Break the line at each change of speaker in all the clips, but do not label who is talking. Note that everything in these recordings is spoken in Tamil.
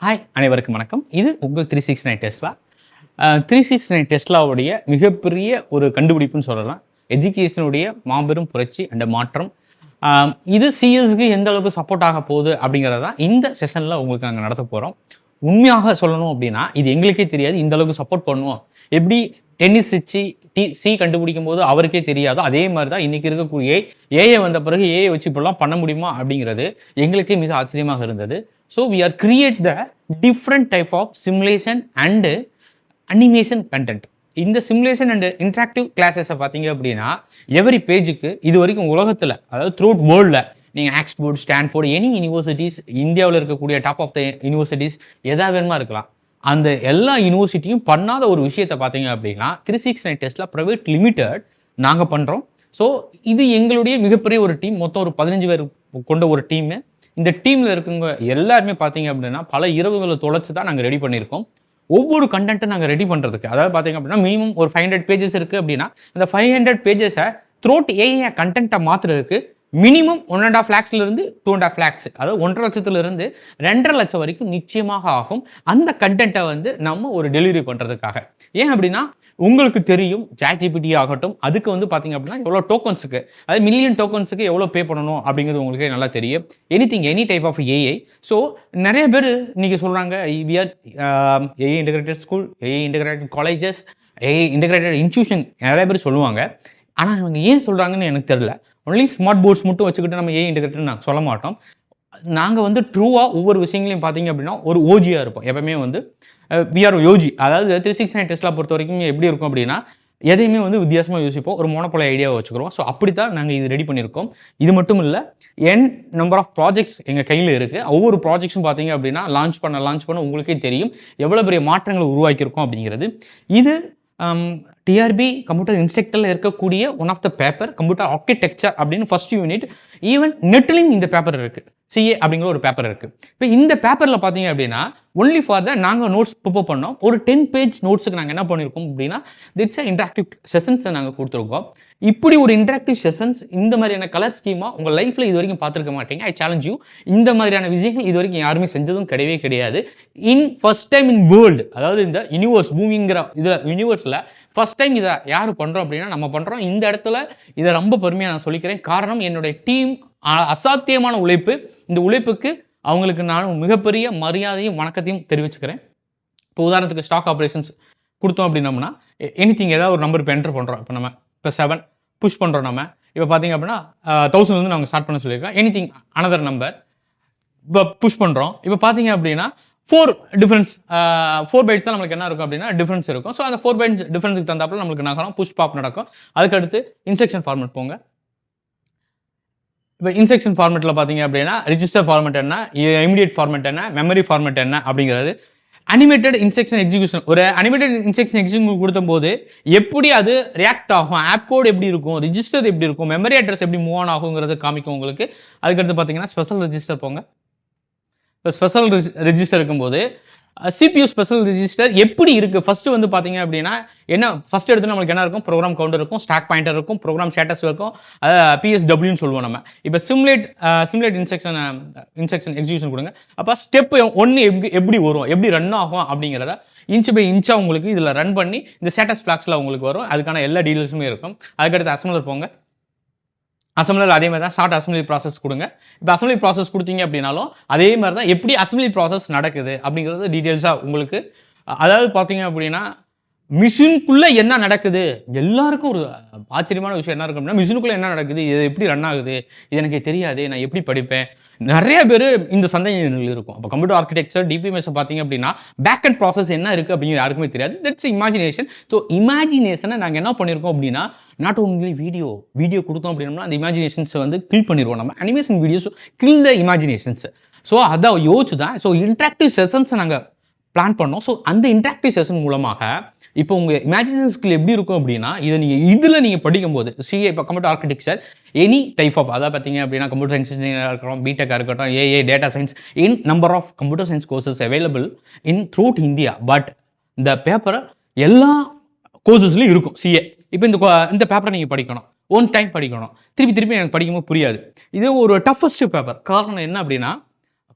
ஹாய் அனைவருக்கும் வணக்கம். இது உங்கள் 369 டெஸ்லா. 369 டெஸ்லாவுடைய மிகப்பெரிய ஒரு கண்டுபிடிப்புன்னு சொல்லலாம். எஜுகேஷனுடைய மாபெரும் புரட்சி அண்ட் மாற்றம். இது சிஎஸ்க்கு எந்த அளவுக்கு சப்போர்ட் ஆக போகுது அப்படிங்கிறத இந்த செஷனில் உங்களுக்கு நாங்கள் நடத்த போகிறோம். உண்மையாக சொல்லணும் அப்படின்னா இது எங்களுக்கே தெரியாது இந்த அளவுக்கு சப்போர்ட் பண்ணுவோம். எப்படி டென்னிஸ் ரிச்சி சி கண்டுபிடிக்கும் போது அவருக்கே தெரியாதோ அதே மாதிரி தான் இன்றைக்கி இருக்கக்கூடிய ஏஐ வந்த பிறகு ஏஐ வச்சு இப்படிலாம் பண்ண முடியுமா அப்படிங்கிறது எங்களுக்கே மிக ஆச்சரியமாக இருந்தது. So we are create the different type of simulation and animation content. இந்த சிமுலேஷன் அண்டு இன்ட்ராக்டிவ் கிளாஸஸை பார்த்தீங்க அப்படின்னா எவரி பேஜுக்கு இது வரைக்கும் உலகத்தில், அதாவது த்ரூ அவுட் வேர்ல்டில் நீங்கள் ஆக்ஸ்போர்ட், ஸ்டான்ஃபோர்ட், எனி யூனிவர்சிட்டிஸ், இந்தியாவில் இருக்கக்கூடிய டாப் ஆஃப் த யூனிவர்சிட்டிஸ் எதாவது வேணுமா இருக்கலாம், அந்த எல்லா யூனிவர்சிட்டியும் பண்ணாத ஒரு விஷயத்தை பார்த்தீங்க அப்படின்னா 369 டெஸ்லா ப்ரைவேட் லிமிடெட் நாங்கள் பண்ணுறோம். ஸோ இது எங்களுடைய மிகப்பெரிய ஒரு டீம். மொத்தம் ஒரு 15 பேர் கொண்ட ஒரு டீமு. இந்த டீமில் இருக்கவங்க எல்லாருமே பார்த்தீங்க அப்படின்னா பல இரவுகளை தொலைச்சி தான் நாங்கள் ரெடி பண்ணியிருக்கோம். ஒவ்வொரு கண்டென்ட்டை நாங்கள் ரெடி பண்ணுறதுக்கு, அதாவது பார்த்தீங்க அப்படின்னா மினிமம் ஒரு 500 பேஜஸ் இருக்குது அப்படின்னா அந்த 500 பேஜஸை த்ரோட் ஏஐ கண்டென்ட்டை மாற்றுறதுக்கு மினிமம் 1.5 lakhsலேருந்து 2.5 lakhs, அதாவது 1.5 லட்சத்துலேருந்து 2.5 லட்சம் வரைக்கும் நிச்சயமாக ஆகும் அந்த கண்டென்ட்டை நம்ம ஒரு டெலிவரி பண்ணுறதுக்காக. ஏன் அப்படின்னா உங்களுக்கு தெரியும் ChatGPT ஆகட்டும், அதுக்கு பார்த்தீங்க அப்படின்னா எவ்வளோ டோக்கன்ஸுக்கு, அதாவது மில்லியன் டோக்கன்ஸுக்கு எவ்வளோ பே பண்ணணும் அப்படிங்கிறது உங்களுக்கு நல்லா தெரியும். Any type of AI. So நிறைய பேர் இன்றைக்கி சொல்கிறாங்க we are AI integrated school, AI integrated colleges, AI integrated institution நிறைய பேர் சொல்லுவாங்க. ஆனால் இவங்க ஏன் சொல்கிறாங்கன்னு எனக்கு தெரியல. ஒன்லி ஸ்மார்ட் போர்ட்ஸ் மட்டும் வச்சுக்கிட்டு நம்ம ஏஐ இன்டகிரேட்டட் நாங்கள் சொல்ல மாட்டோம். நாங்கள் ட்ரூவாக ஒவ்வொரு விஷயங்களையும் பார்த்தீங்க அப்படின்னா ஒரு ஓஜியாக இருப்போம். எப்பவுமே வி ஆர் யோஜி. அதாவது 369 டெஸ்லா பொறுத்த வரைக்கும் எப்படி இருக்கும் அப்படின்னா எதையுமே வித்தியாசமாக யோசிப்போம், ஒரு மோனோபோலி ஐடியாவை வச்சுக்கிறோம். ஸோ அப்படி தான் நாங்கள் இது ரெடி பண்ணியிருக்கோம். இது மட்டும் இல்லை, நம்பர் ஆஃப் ப்ராஜெக்ட்ஸ் எங்கள் கையில் இருக்குது. ஒவ்வொரு ப்ராஜெக்ட்ஸும் பார்த்தீங்க அப்படின்னா லான்ச் பண்ண உங்களுக்கே தெரியும் எவ்வளோ பெரிய மாற்றங்களை உருவாக்கியிருக்கோம் அப்படிங்கிறது. இது டிஆர்பி கம்ப்யூட்டர் இன்ஸ்ட்ரக்டரில் இருக்கக்கூடிய one of the paper computer architecture அப்படின்னு ஃபர்ஸ்ட் யூனிட். ஈவன் நெட்லையும் இந்த பேப்பர் இருக்குது, சிஏ அப்படிங்கிற ஒரு பேப்பர் இருக்குது. இப்போ இந்த பேப்பரில் பார்த்தீங்க அப்படின்னா ஒன்லி ஃபார் த நாங்கள் நோட்ஸ் ப்ரிப்பேர் பண்ணோம். ஒரு 10 பேஜ் நோட்ஸுக்கு நாங்கள் என்ன பண்ணியிருக்கோம் அப்படின்னா திட்ஸ் இன்ட்ராக்டிவ் செஷன்ஸை நாங்கள் கொடுத்துருக்கோம். இப்படி ஒரு இன்ட்ராக்டிவ் செஷன்ஸ் இந்த மாதிரியான கலர் ஸ்கீமா உங்கள் லைஃப்பில் இது வரைக்கும் பார்த்துருக்க மாட்டீங்க. ஐ சேலஞ்ச் யூ. இந்த மாதிரியான விஷயங்கள் இது வரைக்கும் யாருமே செஞ்சதும் கிடையவே கிடையாது. ஃபர்ஸ்ட் டைம் இன் வேர்ல்டு, அதாவது இந்த யூனிவர்ஸ் பூமிங்கிற இதில் யூனிவர்ஸில் ஃபர்ஸ்ட் டைம் இதை யார் பண்ணுறோம் அப்படின்னா நம்ம பண்ணுறோம். இந்த இடத்துல இதை ரொம்ப பெருமையாக நான் சொல்லிக்கிறேன். காரணம் என்னுடைய டீம் அசாத்தியமான உழைப்பு. இந்த உழைப்புக்கு அவங்களுக்கு நான் மிகப்பெரிய மரியாதையும் வணக்கத்தையும் தெரிவிச்சுக்கிறேன். இப்போ உதாரணத்துக்கு ஸ்டாக் ஆப்ரேஷன்ஸ் கொடுத்தோம் அப்படின்னம்னா ஏதாவது ஒரு நம்பர் இப்போ என்டர் பண்ணுறோம். இப்போ 7 புஷ் பண்ணுறோம். நம்ம இப்போ பார்த்தீங்க அப்படின்னா 1000 நாங்கள் ஸ்டார்ட் பண்ண சொல்லியிருக்கோம். அனதர் நம்பர் இப்போ புஷ் பண்ணுறோம். இப்போ பார்த்தீங்க அப்படின்னா 4 டிஃப்ரென்ஸ் 4 பைட்ஸ் தான் நம்மளுக்கு என்ன இருக்கும் அப்படின்னா டிஃப்ரென்ஸ் இருக்கும். ஸோ அந்த 4 பைட்ஸ் டிஃப்ரென்ஸுக்கு தந்தாப்பில் நம்மளுக்கு நகரம் புஷ் பாப் நடக்கும். அதுக்கடுத்து இன்ஸ்ட்ரக்ஷன் ஃபார்மேட் போங்க. இப்போ இன்ஸ்ட்ரக்ஷன் ஃபார்மேட்டில் பார்த்தீங்க அப்படின்னா ரிஜிஸ்டர் ஃபார்மேட் என்ன, இமிடியேட் ஃபார்மேட் என்ன, மெமரி ஃபார்மேட் என்ன அப்படிங்கிறது. அனிமேட்டட் இன்ஸ்ட்ரக்ஷன் எக்ஸிக்யூஷன், ஒரு அனிமேட்டட் இன்ஸ்ட்ரக்ஷன் எக்ஸிக்யூஷன் கொடுக்கும்போது எப்படி அது ரியாக்ட் ஆகும், ஆப் கோட் எப்படி இருக்கும், ரிஜிஸ்டர் எப்படி இருக்கும், மெமரி அட்ரஸ் எப்படி மூவ் ஆன் ஆகுங்கிறது காமிக்கும் உங்களுக்கு. அதுக்கடுத்து பார்த்தீங்கன்னா ஸ்பெஷல் ரெஜிஸ்டர் போங்க. இப்போ ஸ்பெஷல் ரெஜிஸ்டர் இருக்கும்போது சிபியூ ஸ்பெஷல் ரெஜிஸ்டர் எப்படி இருக்குது ஃபஸ்ட்டு பார்த்தீங்க அப்படின்னா என்ன ஃபஸ்ட் எடுத்து நம்மளுக்கு என்ன இருக்கும், ப்ரோக்ராம் கவுண்டர் இருக்கும், ஸ்டாக் பாயிண்டர் இருக்கும், ப்ரோக்ராம் ஸ்டேட்டஸ் இருக்கும், பிஎஸ்டபிள்யூன்னு சொல்லுவோம் நம்ம. இப்போ சிமுலேட் இன்ஸ்ட்ரக்ஷன் எக்ஸிக்யூஷன் கொடுங்க. அப்போ ஸ்டெப் 1 எப்படி வரும், எப்படி ரன் ஆகும் அப்படிங்கிறத இன்ச் பை இன்ச்சாக உங்களுக்கு இதில் ரன் பண்ணி இந்த ஸ்டேட்டஸ் ஃப்ளாக்ஸில் உங்களுக்கு வரும். அதுக்கான எல்லா டீட்டெயில்ஸுமே இருக்கும். அதுக்கடுத்து அசம்பிளர் போங்க. அசம்பிளர் அதே மாதிரி தான் ஷார்ட் அசம்பிளி ப்ராசஸ் கொடுங்க. இப்போ அசம்பிளி ப்ராசஸ் கொடுத்தீங்க அப்படின்னாலும் அதே மாதிரி தான் எப்படி அசம்பிளி ப்ராசஸ் நடக்குது அப்படிங்கிறது டீட்டெயில்ஸாக உங்களுக்கு. அதாவது பார்த்தீங்க அப்படின்னா மிஷினுக்குள்ளே என்ன நடக்குது, எல்லாருக்கும் ஒரு ஆச்சரியமான விஷயம் என்ன இருக்கும் அப்படின்னா மிஷினுக்குள்ளே என்ன நடக்குது, இது எப்படி ரன் ஆகுது, இது எனக்கு தெரியாது, நான் எப்படி படிப்பேன். நிறைய பேர் இந்த சந்தேகங்கள் இருக்கும். அப்போ கம்ப்யூட்டர் ஆர்கிடெக்சர் டிபிஎம்எஸ் பார்த்தீங்க அப்படின்னா பேக் அண்ட் ப்ராசஸ் என்ன இருக்குது அப்படிங்கிறது யாருக்குமே தெரியாது. That's imagination. ஸோ இமேஜினேஷனை நாங்கள் என்ன பண்ணியிருக்கோம் அப்படின்னா நாட் ஓன்லி வீடியோ கொடுத்தோம் அப்படின்னா அந்த இமேஜினேஷன்ஸ் கில் பண்ணிடுவோம். நம்ம animation videos kill the imaginations. So அதை யோசிச்சு தான் இன்ட்ராக்டிவ் செஷன்ஸை நாங்கள் பிளான் பண்ணோம். ஸோ அந்த இன்ட்ராக்டிவ் செஷன் மூலமாக இப்போ உங்கள் இமேஜினேஷன் ஸ்கில் எப்படி இருக்கும் அப்படின்னா இதை நீங்கள் படிக்கும்போது சிஏ இப்போ computer architecture any type of, அதாவது பார்த்தீங்க அப்படின்னா கம்ப்யூட்டர் சயின்ஸ் இன்ஜினியராக இருக்கட்டும், பிடெக்காக இருக்கட்டும், ஏஏ data science, in number of computer science courses available in throughout India. But இந்த பேப்பரை எல்லா கோர்சஸ்லையும் இருக்கும் சிஏ. இப்போ இந்த பேப்பரை நீங்கள் படிக்கணும், 1 டைம் படிக்கணும், திருப்பி எனக்கு படிக்கும்போது புரியாது. இது ஒரு டஃபஸ்ட் பேப்பர். காரணம் என்ன அப்படின்னா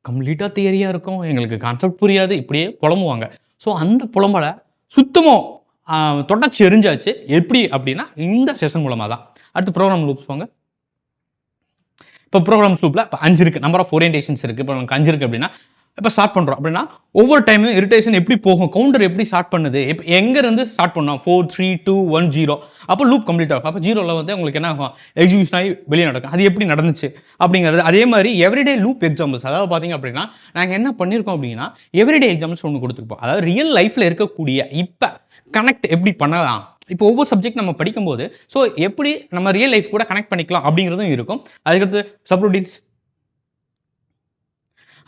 கம்ப்ளீட்டாக தியரியாக இருக்கும், எங்களுக்கு கான்செப்ட் புரியாது, இப்படியே புலம்புவாங்க. ஸோ அந்த புலம்பலை சுத்தமாக தொடச்சி எரிஞ்சாச்சு. எப்படி அப்படின்னா இந்த செஷன் மூலமாக தான். அடுத்து ப்ரோக்ராம் லூப்ஸ் போங்க. இப்போ ப்ரோக்ராம் லூப்பில் இப்போ 5 இருக்குது, நம்பர் ஆஃப் ஓரியன்டேஷன்ஸ் இருக்குது. இப்போ நமக்கு 5 இருக்குது அப்படின்னா இப்போ ஸ்டார்ட் பண்ணுறோம் அப்படின்னா ஒவ்வொரு டைமும் இரிட்டேஷன் எப்படி போகும், கவுண்டர் எப்படி ஸ்டார்ட் பண்ணுது, இப்போ எங்கேருந்து ஸ்டார்ட் பண்ணோம் 4 3 2 1 0, அப்போ லூப் கம்ப்ளீட் ஆகும். அப்போ 0ல் வந்து உங்களுக்கு என்ன ஆகும், எக்ஸிக்யூஷன் ஆகி வெளியே நடக்கும். அது எப்படி நடந்துச்சு அப்படிங்கிறது. அதே மாதிரி எவ்ரிடே லூப் எக்ஸாம்பிள்ஸ், அதாவது பார்த்தீங்க அப்படின்னா நாங்கள் என்ன பண்ணியிருக்கோம் அப்படின்னா எவ்ரிடே எக்ஸாம்பிள்ஸ் ஒன்று கொடுத்துருப்போம். அதாவது ரியல் லைஃப்பில் இருக்கக்கூடிய இப்போ கனெக்ட் எப்படி பண்ணலாம், இப்போ ஒவ்வொரு சப்ஜெக்ட் நம்ம படிக்கும்போது ஸோ எப்படி நம்ம ரியல் லைஃப் கூட கனெக்ட் பண்ணிக்கலாம் அப்படிங்கிறதும் இருக்கும். அதுக்கடுத்து சப்ரூட்டீன்ஸ்,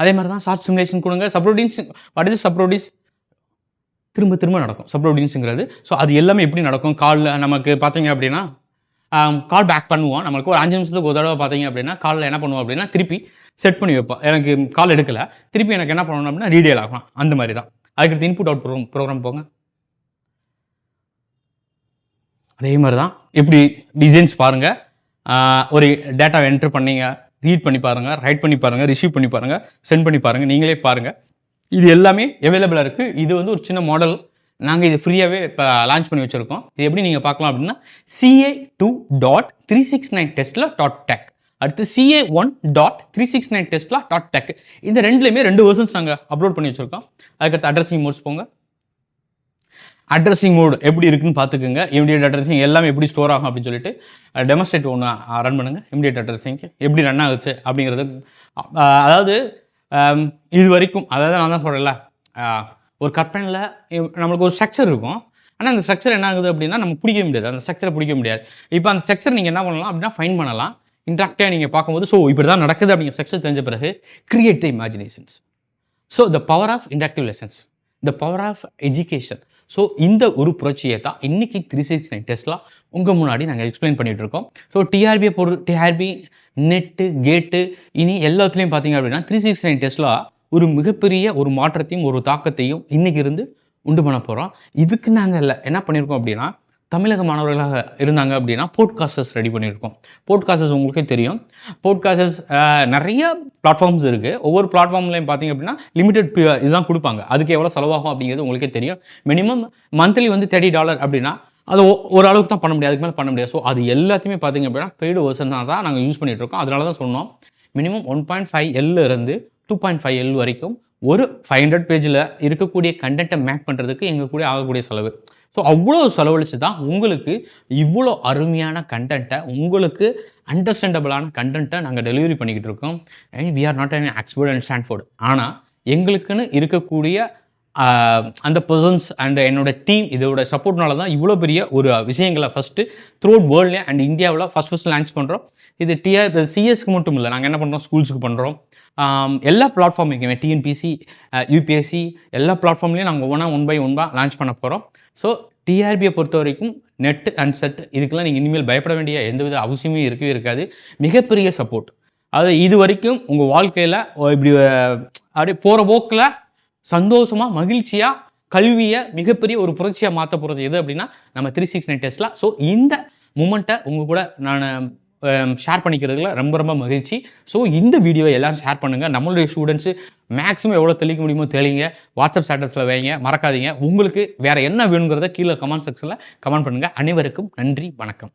அதே மாதிரி தான் ஷார்ட் சிமுலேஷன் கொடுங்க. சப்ரூட்டீன்ஸ், வாட் இஸ் சப்ரூட்டீன்ஸ், திரும்ப திரும்ப நடக்கும் சப்ரூட்டீன்ஸுங்கிறது. ஸோ அது எல்லாமே எப்படி நடக்கும், காலில் நமக்கு பார்த்தீங்க அப்படின்னா கால் பேக் பண்ணுவோம். நம்மளுக்கு ஒரு 5 நிமிஷத்துக்கு ஒரு தடவை பார்த்தீங்க அப்படின்னா காலில் என்ன பண்ணுவோம் அப்படின்னா திருப்பி செட் பண்ணி வைப்போம். எனக்கு கால் எடுக்கலை, திருப்பி எனக்கு என்ன பண்ணணும் அப்படின்னா ரீடேல் ஆகலாம். அந்த மாதிரி தான். அதுக்கடுத்து இன்புட் அவுட் ப்ரோக்ராம் போங்க. அதே மாதிரி தான் எப்படி டிசைன்ஸ் பாருங்கள். ஒரு டேட்டாவை என்ட்ரு பண்ணீங்க, ரீட் பண்ணி பாருங்கள், ரைட் பண்ணி பாருங்கள், ரிசீவ் பண்ணி பாருங்கள், சென்ட் பண்ணி பாருங்கள், நீங்களே பாருங்கள். இது எல்லாமே அவைலபிளாக இருக்குது. இது வந்து ஒரு சின்ன மாடல், நாங்கள் இது ஃப்ரீயாகவே இப்போ லான்ச் பண்ணி வச்சுருக்கோம். இது எப்படி நீங்கள் பார்க்கலாம் அப்படின்னா ca2.369tesla.tech, அடுத்து ca1.369tesla.tech, இந்த ரெண்டுலேயுமே 2 வெர்ஷன்ஸ் நாங்கள் அப்லோட் பண்ணி வச்சுருக்கோம். அதுக்கடுத்து அட்ரஸிங் மோட்ஸ் போங்க. அட்ரஸிங் மோட் எப்படி இருக்குன்னு பார்த்துக்குங்க. இமிடியேட் அட்ரஸிங் எல்லாமே எப்படி ஸ்டோர் ஆகும் அப்படின்னு சொல்லிட்டு டெமோஸ்ட்ரேட் ஒன்று ரன் பண்ணுங்கள். இமிடியேட் அட்ரஸிங் எப்படி ரன் ஆகுச்சு அப்படிங்கிறது. அதாவது இது வரைக்கும், அதாவது நான் தான் சொல்கிறேன்ல, ஒரு கற்பனையில் நம்மளுக்கு ஒரு ஸ்ட்ரக்சர் இருக்கும். ஆனால் அந்த ஸ்ட்ரக்சர் என்ன ஆகுது அப்படின்னா நம்ம பிடிக்க முடியாது, அந்த ஸ்ட்ரக்சரை பிடிக்க முடியாது. இப்போ அந்த ஸ்ட்ரக்சர் நீங்கள் என்ன பண்ணலாம் அப்படின்னா ஃபைன் பண்ணலாம். இன்ட்ராக்டாக நீங்கள் பார்க்கும்போது ஸோ இப்படி தான் நடக்குது அப்படிங்கிற ஸ்ட்ரக்சர் தெரிஞ்ச பிறகு create the imaginations. So the power of interactive lessons, the power of education. So இந்த ஒரு புரட்சியை தான் இன்றைக்கி 369 டெஸ்லா உங்கள் முன்னாடி நாங்கள் எக்ஸ்பிளைன் பண்ணிகிட்டு இருக்கோம். ஸோ டிஆர்பியை டிஆர்பி, நெட்டு, கேட்டு, இனி எல்லாத்துலேயும் பார்த்தீங்க அப்படின்னா 369 டெஸ்லா ஒரு மிகப்பெரிய ஒரு மாற்றத்தையும் ஒரு தாக்கத்தையும் இன்றைக்கி இருந்து உண்டு பண்ண போகிறோம். இதுக்கு நாங்கள் என்ன பண்ணியிருக்கோம் அப்படின்னா தமிழக மாணவர்களாக இருந்தாங்க அப்படின்னா போட்காஸ்டர்ஸ் ரெடி பண்ணியிருக்கோம். போட்காஸ்டர்ஸ் உங்களுக்கே தெரியும். போட்காஸ்டர்ஸ் நிறைய பிளாட்ஃபார்ம்ஸ் இருக்குது. ஒவ்வொரு பிளாட்ஃபார்ம்லையும் பார்த்தீங்க அப்படின்னா லிமிடெட் இதுதான் கொடுப்பாங்க. அதுக்கு எவ்வளோ செலவாகும் அப்படிங்கிறது உங்களுக்கே தெரியும். மினிமம் மந்த்லி வந்து $30 அப்படின்னா அது ஒரு அளவுக்கு தான் பண்ண முடியாது, அதுக்கு மேலே பண்ண முடியாது. ஸோ அது எல்லாத்தையுமே பார்த்தீங்க அப்படின்னா பெய்டு வெர்ஷன் தான் நாங்கள் யூஸ் பண்ணிகிட்டு இருக்கோம். அதனால தான் சொன்னோம் மினிமம் 1.5L இருந்து 2.5L வரைக்கும் ஒரு 500 பேஜில் இருக்கக்கூடிய கண்டென்ட்டை மேக் பண்ணுறதுக்கு எங்கள் கூட ஆகக்கூடிய செலவு. ஸோ அவ்வளோ செலவழித்து தான் உங்களுக்கு இவ்வளோ அருமையான கண்டென்ட்டை, உங்களுக்கு அண்டர்ஸ்டாண்டபிளான கண்டென்ட்டை நாங்கள் டெலிவரி பண்ணிக்கிட்டு இருக்கோம். We are not an Oxford and Stanford. ஆனால் எங்களுக்குன்னு இருக்கக்கூடிய அந்த பர்சன்ஸ் அண்ட் என்னோட டீம் இதோட சப்போர்ட்னால தான் இவ்வளோ பெரிய ஒரு விஷயங்களை ஃபஸ்ட்டு த்ரூ அவுட் வேர்ல்ட்லேயே அண்ட் இந்தியாவில் ஃபஸ்ட் லான்ச் பண்ணுறோம். இது சிஎஸ்க்கு மட்டும் இல்லை, நாங்கள் என்ன பண்ணுறோம் ஸ்கூல்ஸுக்கு பண்ணுறோம். எல்லா பிளாட்ஃபார்முக்குமே டிஎன்பிசி, யூபிஎஸ்சி எல்லா பிளாட்ஃபார்ம்லேயும் நாங்கள் ஒன் பை ஒன் லான்ச் பண்ண போகிறோம். ஸோ டிஆர்பியை பொறுத்த வரைக்கும் நெட் அண்ட் செட் இதுக்கெல்லாம் நீங்கள் இனிமேல் பயப்பட வேண்டிய எந்தவித அவசியமே இருக்கவே இருக்காது. மிகப்பெரிய சப்போர்ட். அது இது வரைக்கும் உங்கள் வாழ்க்கையில் இப்படி அப்படியே போகிற போக்கில் சந்தோஷமாக மகிழ்ச்சியாக கல்வியை மிகப்பெரிய ஒரு புரட்சியாக மாற்ற போகிறது எது அப்படின்னா நம்ம 369 டெஸ்லா. ஸோ இந்த மூமெண்ட்டை உங்கள் கூட நான் ஷேர் பண்ணிக்கிறதுல ரொம்ப ரொம்ப மகிழ்ச்சி. ஸோ இந்த வீடியோவை எல்லோரும் ஷேர் பண்ணுங்கள். நம்மளுடைய ஸ்டூடெண்ட்ஸு மேக்ஸிமம் எவ்வளோ தெளிக்க முடியுமோ தெளிங்க. வாட்ஸ்அப் ஸ்டேட்டஸில் வைங்க, மறக்காதீங்க. உங்களுக்கு வேறு என்ன வேணுங்கிறத கீழே கமெண்ட் செக்ஷனில் கமெண்ட் பண்ணுங்கள். அனைவருக்கும் நன்றி, வணக்கம்.